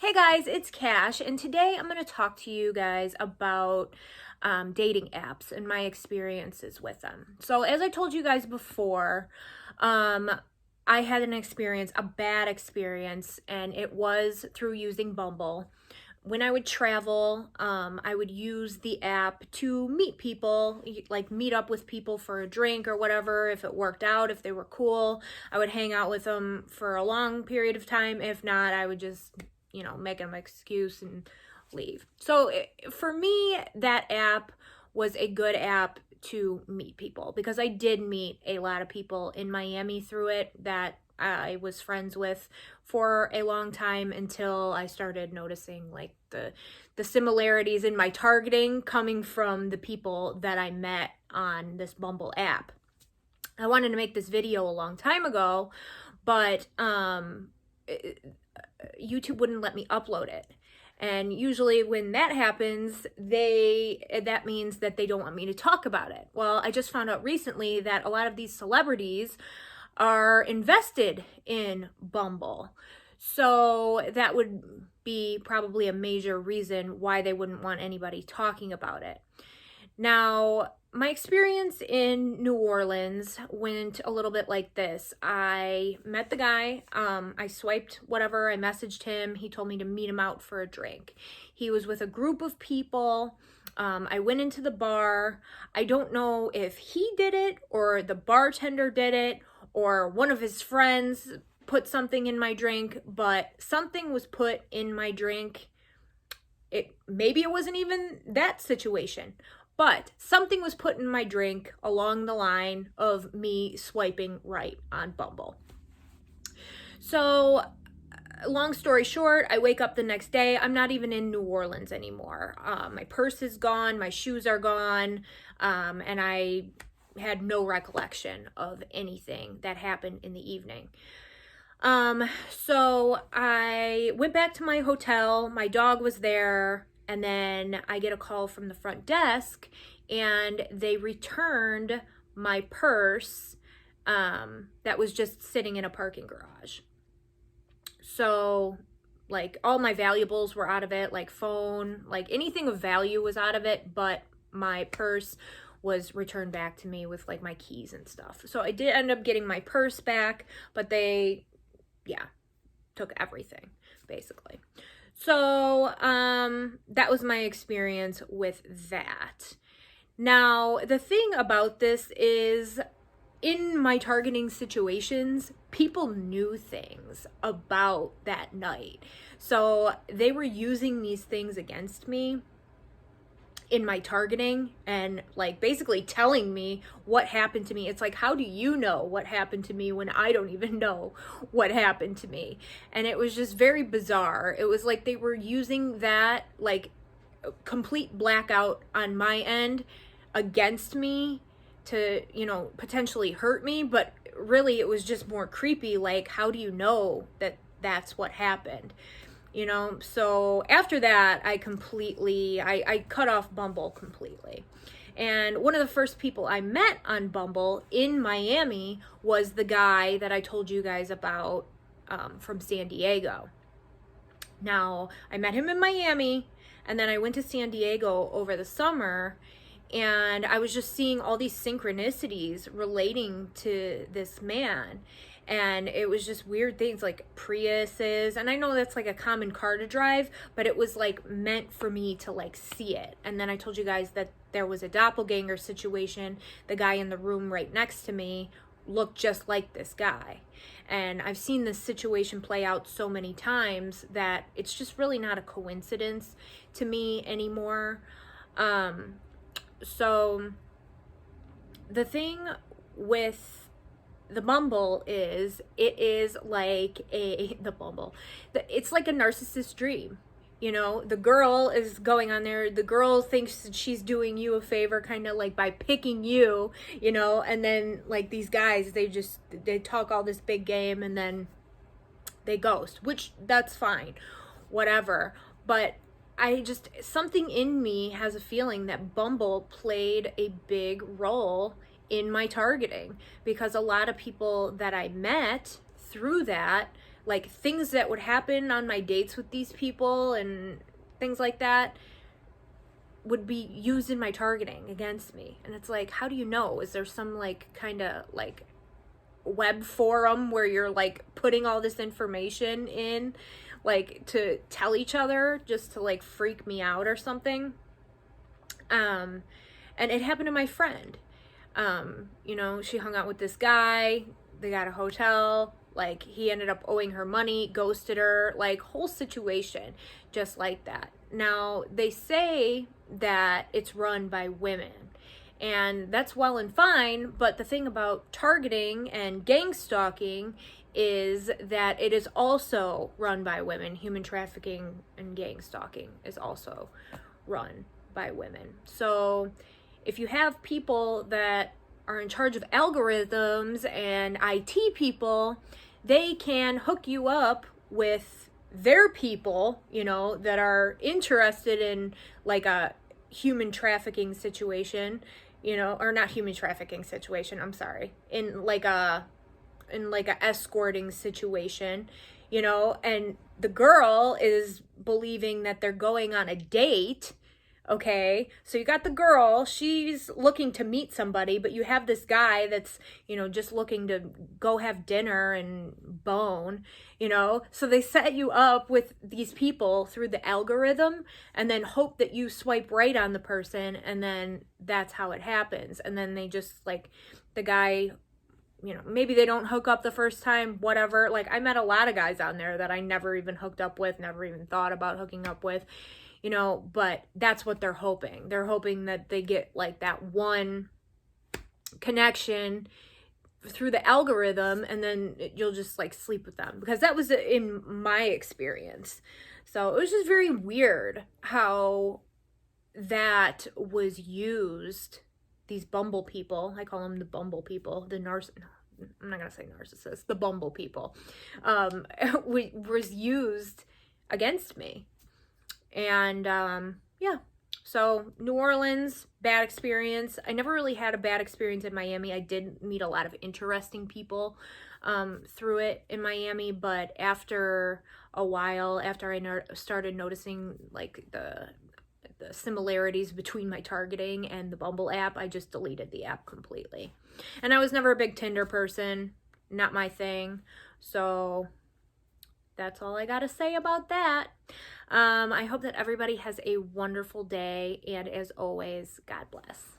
Hey guys, it's Cash, and today I'm going to talk to you guys about dating apps and my experiences with them. So, as I told you guys before, I had an experience, a bad experience, and it was through using Bumble. When I would travel, I would use the app to meet people, like meet up with people for a drink or whatever. If it worked out, if they were cool, I would hang out with them for a long period of time. If not, I would just make an excuse and leave. So for me, that app was a good app to meet people because I did meet a lot of people in Miami through it that I was friends with for a long time until I started noticing like the similarities in my targeting coming from the people that I met on this Bumble app. I wanted to make this video a long time ago, but YouTube wouldn't let me upload it. And usually when that happens, that means that they don't want me to talk about it. Well, I just found out recently that a lot of these celebrities are invested in Bumble. So that would be probably a major reason why they wouldn't want anybody talking about it. Now, my experience in New Orleans went a little bit like this. I met the guy, I swiped whatever, I messaged him, he told me to meet him out for a drink. He was with a group of people. I went into the bar. I don't know if he did it or the bartender did it or one of his friends put something in my drink, but something was put in my drink. Maybe it wasn't even that situation, but something was put in my drink along the line of me swiping right on Bumble. So, long story short, I wake up the next day. I'm not even in New Orleans anymore. My purse is gone, my shoes are gone, and I had no recollection of anything that happened in the evening. So I went back to my hotel, my dog was there, and then I get a call from the front desk and they returned my purse that was just sitting in a parking garage. So like all my valuables were out of it, like phone, like anything of value was out of it, but my purse was returned back to me with like my keys and stuff. So I did end up getting my purse back, but they took everything basically. So that was my experience with that. Now, the thing about this is in my targeting situations, people knew things about that night. So they were using these things against me in my targeting and like basically telling me what happened to me. It's like, how do you know what happened to me when I don't even know what happened to me? And it was just very bizarre. It was like they were using that like complete blackout on my end against me to, potentially hurt me, but really it was just more creepy. Like, how do you know that that's what happened? So after that, I cut off Bumble completely. And one of the first people I met on Bumble in Miami was the guy that I told you guys about from San Diego. Now, I met him in Miami, and then I went to San Diego over the summer, and I was just seeing all these synchronicities relating to this man. And it was just weird things like Priuses. And I know that's like a common car to drive, but it was like meant for me to like see it. And then I told you guys that there was a doppelganger situation. The guy in the room right next to me looked just like this guy. And I've seen this situation play out so many times that it's just really not a coincidence to me anymore. So the thing with the Bumble is it is like it's like a narcissist dream. The girl is going on there, the girl thinks that she's doing you a favor kind of like by picking you, and then like these guys, they talk all this big game and then they ghost, which that's fine, whatever. But something in me has a feeling that Bumble played a big role in my targeting, because a lot of people that I met through that like things that would happen on my dates with these people and things like that would be used in my targeting against me. And it's like, how do you know? Is there some like kind of like web forum where you're like putting all this information in, like to tell each other just to like freak me out or something? And it happened to my friend. You know, she hung out with this guy, they got a hotel, like he ended up owing her money, ghosted her, like whole situation just like that. Now they say that it's run by women, and that's well and fine, but the thing about targeting and gang stalking is that it is also run by women. Human trafficking and gang stalking is also run by women. So if you have people that are in charge of algorithms and IT people, they can hook you up with their people, you know, that are interested in like a human trafficking situation, you know, or not human trafficking situation, I'm sorry, in like a escorting situation, you know, and the girl is believing that they're going on a date. Okay, so you got the girl, she's looking to meet somebody, but you have this guy that's, you know, just looking to go have dinner and bone, you know? So they set you up with these people through the algorithm and then hope that you swipe right on the person, and then that's how it happens. And then they just like, the guy, you know, maybe they don't hook up the first time, whatever. Like I met a lot of guys on there that I never even hooked up with, never even thought about hooking up with. You know, but that's what they're hoping. They're hoping that they get like that one connection through the algorithm, and then you'll just like sleep with them, because that was in my experience. So it was just very weird how that was used. These Bumble people, I call them the Bumble people, I'm not gonna say narcissists, the Bumble people, was used against me. And yeah, so New Orleans, bad experience. I never really had a bad experience in Miami. I did meet a lot of interesting people through it in Miami, but after a while, after I started noticing like the similarities between my targeting and the Bumble app, I just deleted the app completely. And I was never a big Tinder person, not my thing. So that's all I gotta say about that. I hope that everybody has a wonderful day, and as always, God bless.